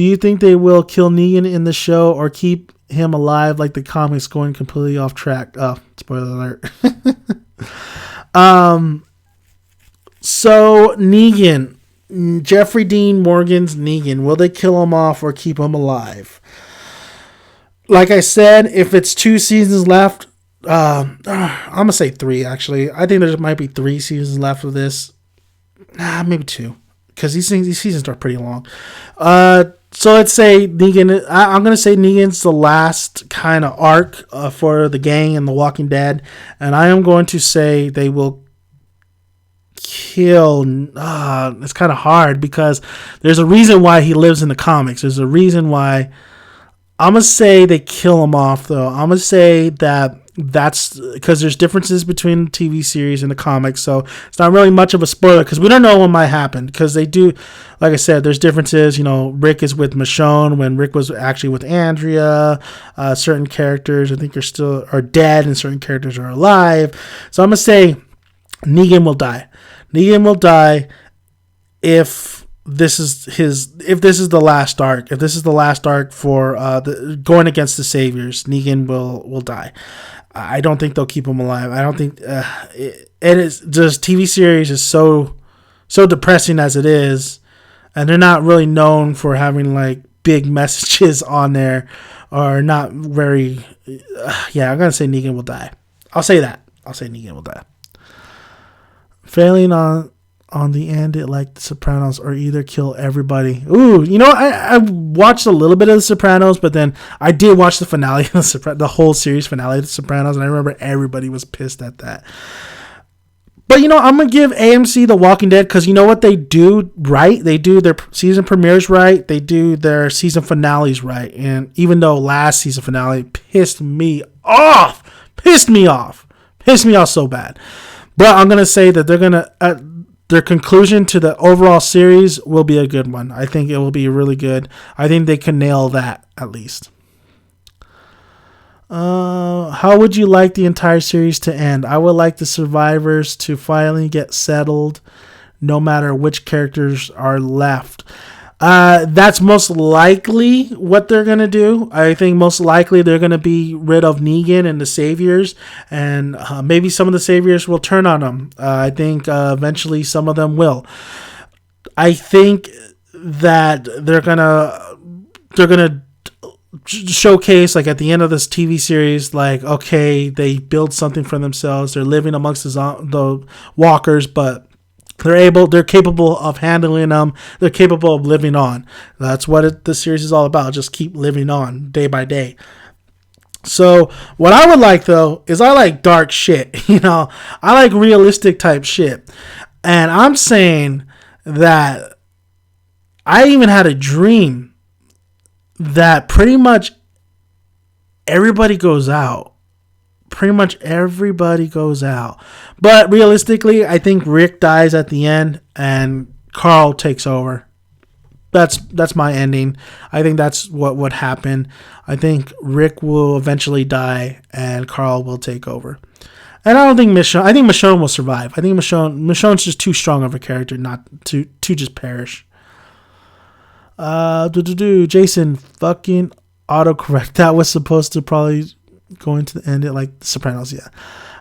you think they will kill Negan in the show or keep him alive like the comics, going completely off track? Oh, spoiler alert. So Negan, Jeffrey Dean Morgan's Negan, will they kill him off or keep him alive? Like I said, if it's 2 seasons left, I'm gonna say 3. Actually, I think there might be 3 seasons left of this. Maybe 2, because these seasons are pretty long. So let's say Negan. I'm gonna say Negan's the last kind of arc for the gang and The Walking Dead, and I am going to say they will kill. It's kind of hard because there's a reason why he lives in the comics. There's a reason why. I'm gonna say they kill him off, though. I'm gonna say that's because there's differences between the TV series and the comics, so it's not really much of a spoiler because we don't know what might happen, because they do, like I said, there's differences. Rick is with Michonne when Rick was actually with Andrea. Certain characters I think are dead and certain characters are alive. So I'm gonna say Negan will die. Negan will die if this is the last arc. If this is the last arc for going against the Saviors, Negan will die. I don't think they'll keep him alive. I don't think it is just TV series is so depressing as it is, and they're not really known for having like big messages on there, or not very. I'm gonna say Negan will die. I'll say that. I'll say Negan will die. Failing on the end, it like The Sopranos, or either kill everybody. Ooh, I watched a little bit of The Sopranos, but then I did watch the finale of the whole series finale of The Sopranos, and I remember everybody was pissed at that. But I'm gonna give AMC The Walking Dead, because you know what they do right? They do their season premieres right. They do their season finales right. And even though last season finale pissed me off so bad, but I'm gonna say that they're gonna. Their conclusion to the overall series will be a good one. I think it will be really good. I think they can nail that at least. How would you like the entire series to end? I would like the survivors to finally get settled, no matter which characters are left. That's most likely what they're going to do. I think most likely they're going to be rid of Negan and the Saviors, and maybe some of the Saviors will turn on them. I think eventually some of them will. I think that they're going to showcase, like at the end of this TV series, like, okay, they build something for themselves. They're living amongst the walkers, but they're capable of handling them. They're capable of living on. That's what the series is all about. Just keep living on day by day. So what I would like though is I like dark shit. I like realistic type shit, and I'm saying that I even had a dream that pretty much everybody goes out. Pretty much everybody goes out. But realistically, I think Rick dies at the end and Carl takes over. That's my ending. I think that's what would happen. I think Rick will eventually die and Carl will take over. And I don't think Michonne. I think Michonne will survive. I think Michonne's just too strong of a character not to just perish. Jason, fucking autocorrect. That was supposed to probably go into the end it like The Sopranos. Yeah,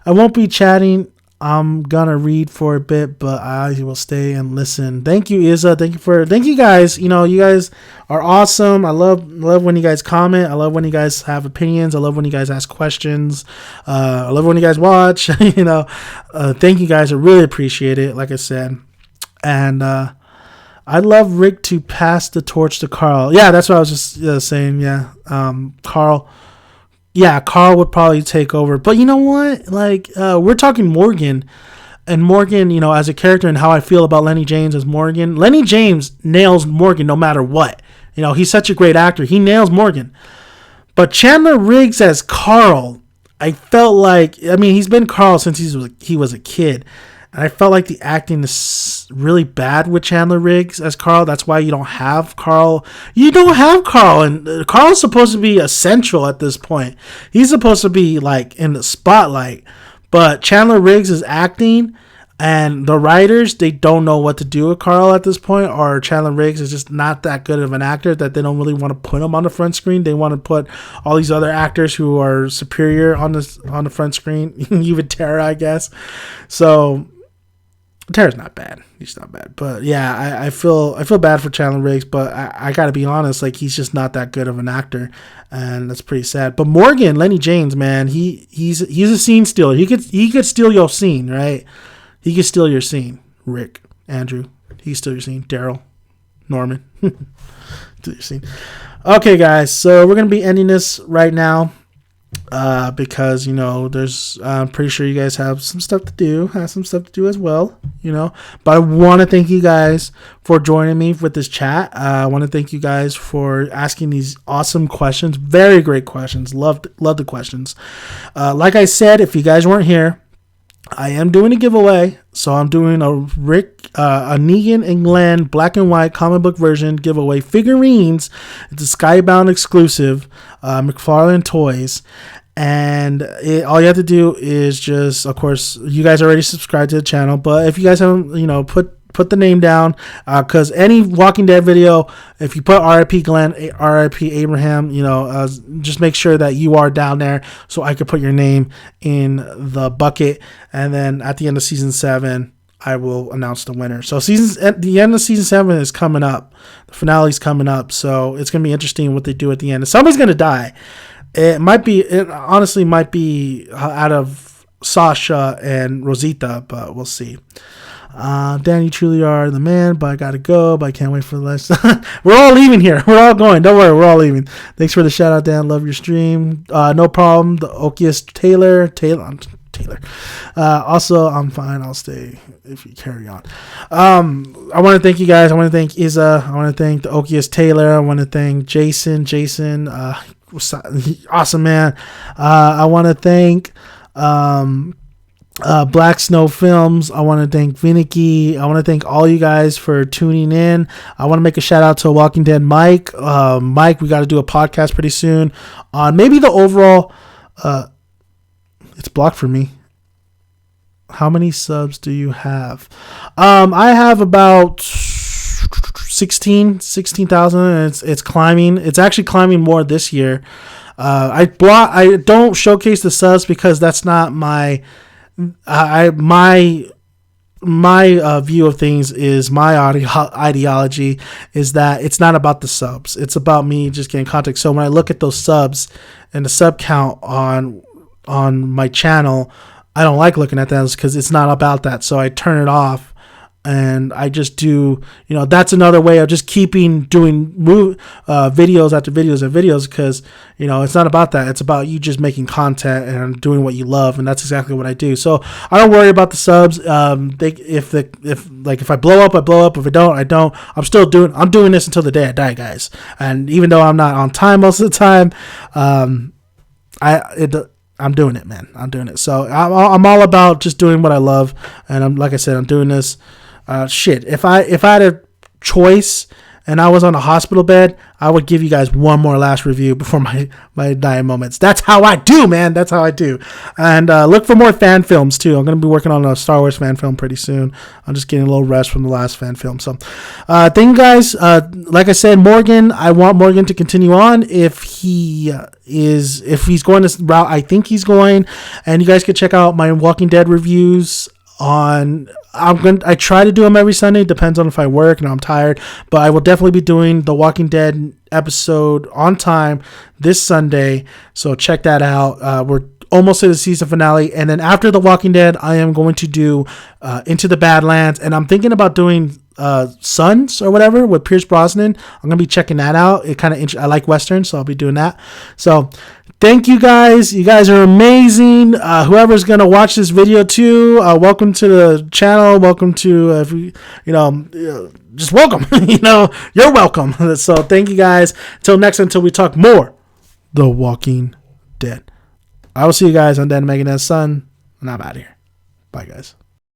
I won't be chatting. I'm gonna read for a bit, but I will stay and listen. Thank you, Izza. Thank you guys. You guys are awesome. I love when you guys comment. I love when you guys have opinions. I love when you guys ask questions. I love when you guys watch. Thank you guys. I really appreciate it. Like I said, and I'd love Rick to pass the torch to Carl. Yeah, that's what I was just saying. Yeah, Carl. Yeah, Carl would probably take over. But you know what? Like, we're talking Morgan. And Morgan, as a character and how I feel about Lenny James as Morgan. Lenny James nails Morgan no matter what. He's such a great actor. He nails Morgan. But Chandler Riggs as Carl, I felt like... I mean, he's been Carl since he was a kid. And I felt like the acting is really bad with Chandler Riggs as Carl. That's why you don't have Carl. You don't have Carl. And Carl's supposed to be essential at this point. He's supposed to be like in the spotlight. But Chandler Riggs is acting. And the writers, they don't know what to do with Carl at this point. Or Chandler Riggs is just not that good of an actor that they don't really want to put him on the front screen. They want to put all these other actors who are superior on the front screen. Even Tara, I guess. So... Tara's not bad. He's not bad. But yeah, I feel bad for Chandler Riggs, but I gotta be honest, like he's just not that good of an actor. And that's pretty sad. But Morgan, Lenny James, man, he's a scene stealer. He could steal your scene, right? He could steal your scene. Rick, Andrew, he could steal your scene. Daryl, Norman. Steal your scene. Okay, guys, so we're gonna be ending this right now. Because I'm pretty sure you guys have some stuff to do as well, but I want to thank you guys for joining me with this chat. I want to thank you guys for asking these awesome questions. Very great questions. Love the questions. Like I said, if you guys weren't here, I am doing a giveaway. So I'm doing a Negan and Glenn black and white comic book version giveaway figurines. It's a Skybound exclusive, McFarlane Toys. And all you have to do is just, of course, you guys already subscribed to the channel. But if you guys haven't, put the name down, because any Walking Dead video, if you put R.I.P. Glenn, R.I.P. Abraham, just make sure that you are down there so I could put your name in the bucket. And then at the end of season 7, I will announce the winner. So at the end of season 7 is coming up. The finale's coming up. So it's going to be interesting what they do at the end. Somebody's going to die. It honestly might be out of Sasha and Rosita, but we'll see. Dan, you truly are the man, but I gotta go, but I can't wait for the last. We're all leaving here. We're all going. Don't worry, we're all leaving. Thanks for the shout out, Dan. Love your stream. No problem. TheOkayestTaylor. Taylor. Also, I'm fine. I'll stay if you carry on. I want to thank you guys. I want to thank Izza. I want to thank TheOkayestTaylor. I want to thank Jason. Awesome, man. I want to thank Black Snow Films. I want to thank Vinicky. I want to thank all you guys for tuning in. I want to make a shout out to Walking Dead Mike. Mike, we got to do a podcast pretty soon on maybe the overall. It's blocked for me. How many subs do you have? I have about 16,000. It's climbing. It's actually climbing more this year. I don't showcase the subs because that's not my view of things. Is my ideology is that it's not about the subs. It's about me just getting content. So when I look at those subs and the sub count on my channel, I don't like looking at that because it's not about that. So I turn it off And I just do, that's another way of just keeping doing videos after videos and videos, because, it's not about that. It's about you just making content and doing what you love. And that's exactly what I do. So I don't worry about the subs. If I blow up, I blow up. If I don't, I don't. I'm doing this until the day I die, guys. And even though I'm not on time most of the time, I'm doing it, man. I'm doing it. So I'm all about just doing what I love. And like I said, I'm doing this. If I had a choice and I was on a hospital bed, I would give you guys one more last review before my dying moments. That's how I do, man. That's how I do. And look for more fan films too. I'm going to be working on a Star Wars fan film pretty soon. I'm just getting a little rest from the last fan film. So thank you guys. Like I said, Morgan, I want Morgan to continue on if he's going this route I think he's going. And you guys can check out my Walking Dead reviews I try to do them every Sunday. Depends on if I work and I'm tired, but I will definitely be doing the Walking Dead episode on time this Sunday. So check that out. We're almost to the season finale, and then after the Walking Dead, I am going to do Into the Badlands, and I'm thinking about doing Sons or whatever with Pierce Brosnan. I'm gonna be checking that out. I like westerns, so I'll be doing that. So thank you guys. You guys are amazing. Whoever's gonna watch this video too, welcome to the channel. Welcome to just welcome. You're welcome. So thank you guys. Until we talk more, The Walking Dead. I will see you guys on Dan Megan Son, and I'm out of here. Bye, guys.